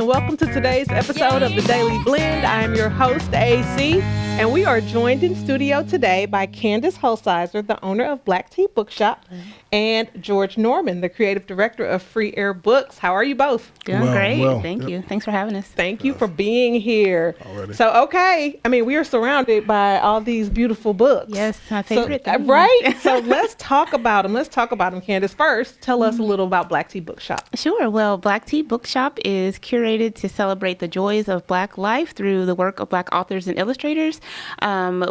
welcome to today's episode of The Daily Blend. I am your host, AC, and we are joined in studio today by Candace Hulsizer, the owner of Black Tea Bookshop, and George Norman, the creative director of FREEAIR Books. How are you both? Doing great. Thank you. Thanks for having us. Thank you for being here. Already. So, we are surrounded by all these beautiful books. Yes, my favorite. Right? So let's talk about them. Candace, first, tell us a little about Black Tea Bookshop. Sure. Well, Black Tea Bookshop is curated to celebrate the joys of Black life through the work of Black authors and illustrators.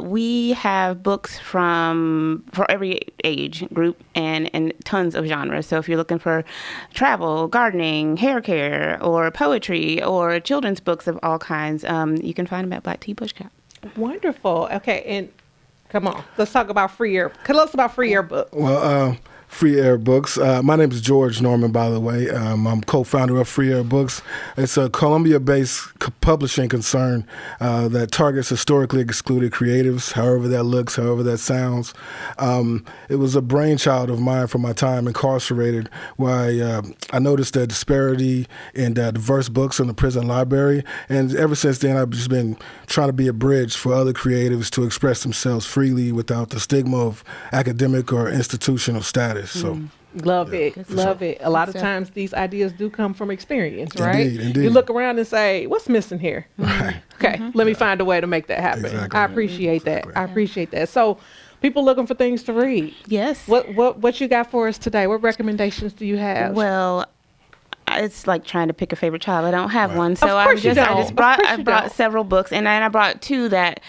We have books for every age group and tons of genres. So if you're looking for travel, gardening, hair care, or poetry, or children's books of all kinds, you can find them at Black Tea Bookshop. Wonderful. Okay, and come on, let's talk about FREEAIR. Tell us about FREEAIR Books. Well, FREEAIR Books. My name is George Norman, by the way. I'm co-founder of FREEAIR Books. It's a Columbia-based publishing concern that targets historically excluded creatives, however that looks, however that sounds. It was a brainchild of mine from my time incarcerated, where I noticed the disparity in diverse books in the prison library. And ever since then, I've just been trying to be a bridge for other creatives to express themselves freely without the stigma of academic or institutional status. So, Love it. A lot of times these ideas do come from experience, right? Indeed. You look around and say, what's missing here? Right. Okay, let me find a way to make that happen. Exactly. I appreciate that. Exactly. I appreciate that. So people looking for things to read. Yes. What you got for us today? What recommendations do you have? Well, it's like trying to pick a favorite child. I don't have one, so I just brought several books, and I brought two that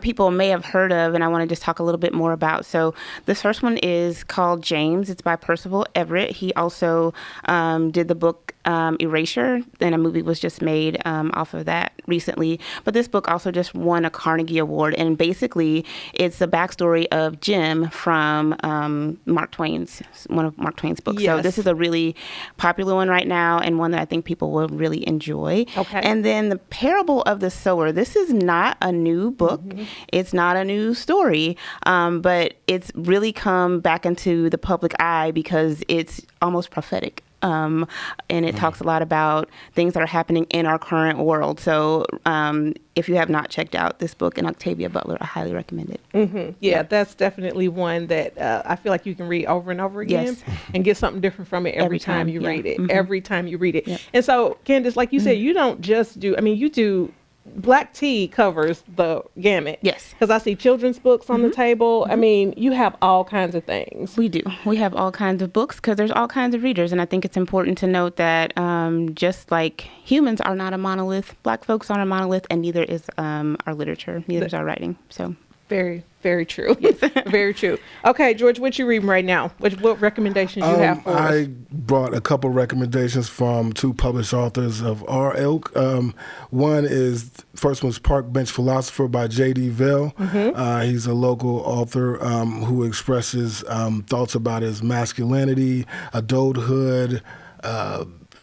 people may have heard of, and I want to just talk a little bit more about. So this first one is called James. It's by Percival Everett. He also did the book Erasure, and a movie was just made off of that recently. But this book also just won a Carnegie Award, and basically it's the backstory of Jim from one of Mark Twain's books. Yes. So this is a really popular one right now, and one that I think people will really enjoy. Okay. And then The Parable of the Sower. This is not a new book. Mm-hmm. It's not a new story, but it's really come back into the public eye because it's almost prophetic. And it talks a lot about things that are happening in our current world. So if you have not checked out this book in Octavia Butler, I highly recommend it. Mm-hmm. Yeah, that's definitely one that I feel like you can read over and over again and get something different from it every time you read it. Mm-hmm. Every time you read it. Yep. And so, Candace, like you said, you don't just do, you do, Black Tea covers the gamut. Yes. Because I see children's books on the table. You have all kinds of things. We do. We have all kinds of books because there's all kinds of readers. And I think it's important to note that just like humans are not a monolith, Black folks aren't a monolith, and neither is our literature, neither is our writing. So very, very true. Yes. Very true. Okay, George, what you reading right now? What recommendations you have for us? I brought a couple recommendations from two published authors of our ilk. First one's Park Bench Philosopher by J.D. Vale. Mm-hmm. He's a local author who expresses thoughts about his masculinity, adulthood,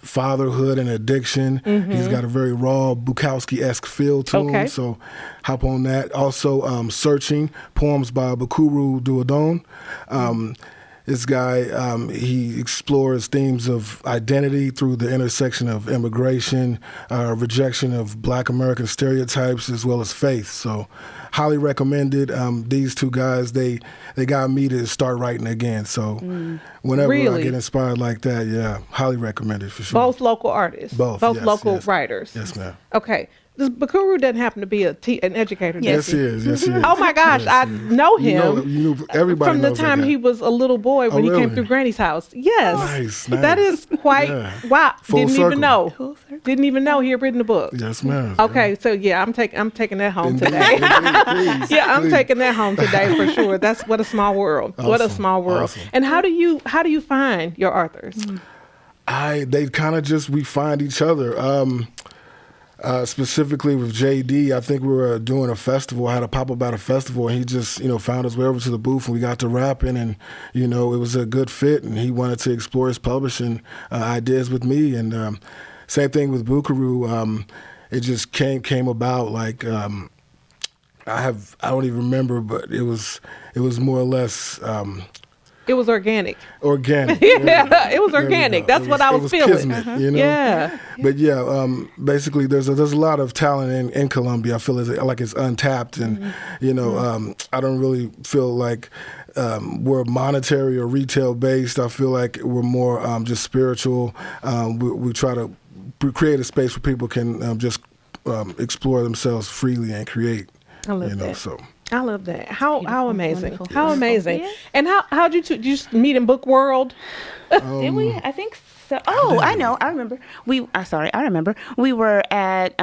fatherhood and addiction. Mm-hmm. He's got a very raw Bukowski-esque feel to him, so hop on that. Also, Searching, poems by Bukuru Duodon. This guy, he explores themes of identity through the intersection of immigration, rejection of Black American stereotypes, as well as faith. So highly recommended. These two guys, they got me to start writing again. So whenever I get inspired like that, highly recommended for sure. Both local artists? Both yes, local writers? Yes, ma'am. Okay. This Bukuru doesn't happen to be an educator, Yes, he is. Yes, he is. Oh, my gosh. Yes, I know him. You knew everybody from the knows time that guy. he was a little boy when he came through Granny's house. Yes. Nice. That is quite, wow. Full Didn't circle. even know. Didn't even know he had written the book. Yes, ma'am. Okay, so I'm taking that home today. Indeed, please, I'm taking that home today for sure. That's what a small world. Awesome. What a small world. Awesome. And how do you find your authors? They kind of we find each other. Specifically with JD, I think we were doing a festival. I had a pop-up at a festival, and he just, found his way over to the booth, and we got to rapping, and, it was a good fit, and he wanted to explore his publishing ideas with me, and same thing with Bukuru. It just came about like I don't even remember, but it was more or less It was organic. Organic. Yeah, it was There we organic. go. That's what I was feeling. Kismet, you know? Yeah. But yeah, basically, there's a lot of talent in Colombia. I feel like it's untapped, and you know, I don't really feel like we're monetary or retail based. I feel like we're more just spiritual. We try to create a space where people can just explore themselves freely and create. I love you know, that. so. I love that. How amazing. Wonderful. How amazing. Yeah. And how'd you two did you just meet in Book World? Did we? I think so. Oh, I know. I remember. I remember. We were at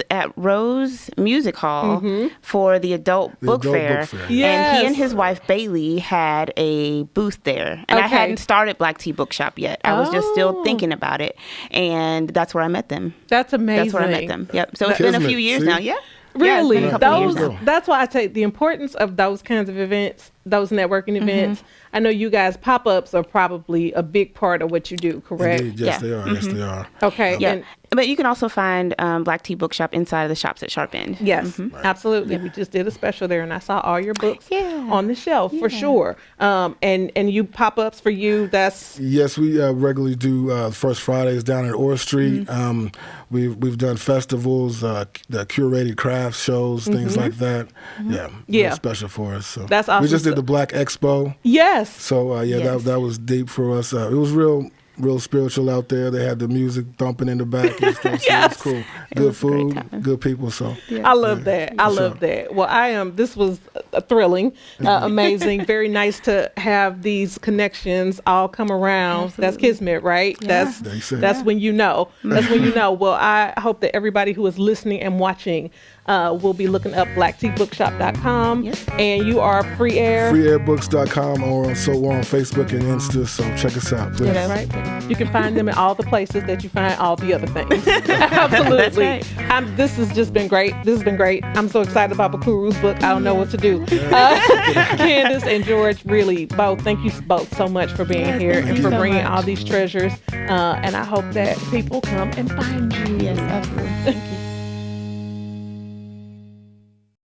at Rose Music Hall for the adult book fair. Yes. And he and his wife Bailey had a booth there. And I Okay. hadn't started Black Tea Bookshop yet. I was just still Oh. thinking about it. And that's where I met them. That's amazing. That's where I met them. Yep. So it's been a Kismet, few years see? now. Yeah. Really, Yeah, it's been a couple years those now. that's why I take the importance of those kinds of events, those networking events. I know you guys pop-ups are probably a big part of what you do, correct? Indeed, yes, Yeah. they are. Yes, they are. Okay. Yeah. And But you can also find Black Tea Bookshop inside of the shops at Sharp End. yes, absolutely. We just did a special there, and I saw all your books Yeah. on the shelf for sure. And you pop-ups for you. That's Yes, we regularly do First Fridays down at Orr Street. We've done festivals, the curated craft shows, things like that. Yeah, Yeah. real special for us. So That's We awesome just did stuff. the Black Expo, yes. so Yes. that was deep for us. It was real spiritual out there. They had the music thumping in the back and stuff. So Yes. it's cool. It Good was a great food, time. good people. So I love that. I for love sure. that. Well, this was thrilling, amazing, very nice to have these connections all come around. That's kismet, right? They say. That's when you know. That's when you know. Well, I hope that everybody who is listening and watching will be looking up blacktbookshop.com. Yes. And you are FREEAIR. FREEAIRBooks.com, or we're on Facebook and Insta. So check us out, please. That's right. You can find them in all the places that you find all the other things. Absolutely. That's right. This has just been great. This has been great. I'm so excited about Bakuru's book. I don't know what to do. Candace and George, really, both, thank you both so much for being Yes, here thank and you for so bringing much. all these treasures. And I hope that people come and find you. Yes, absolutely. Thank you.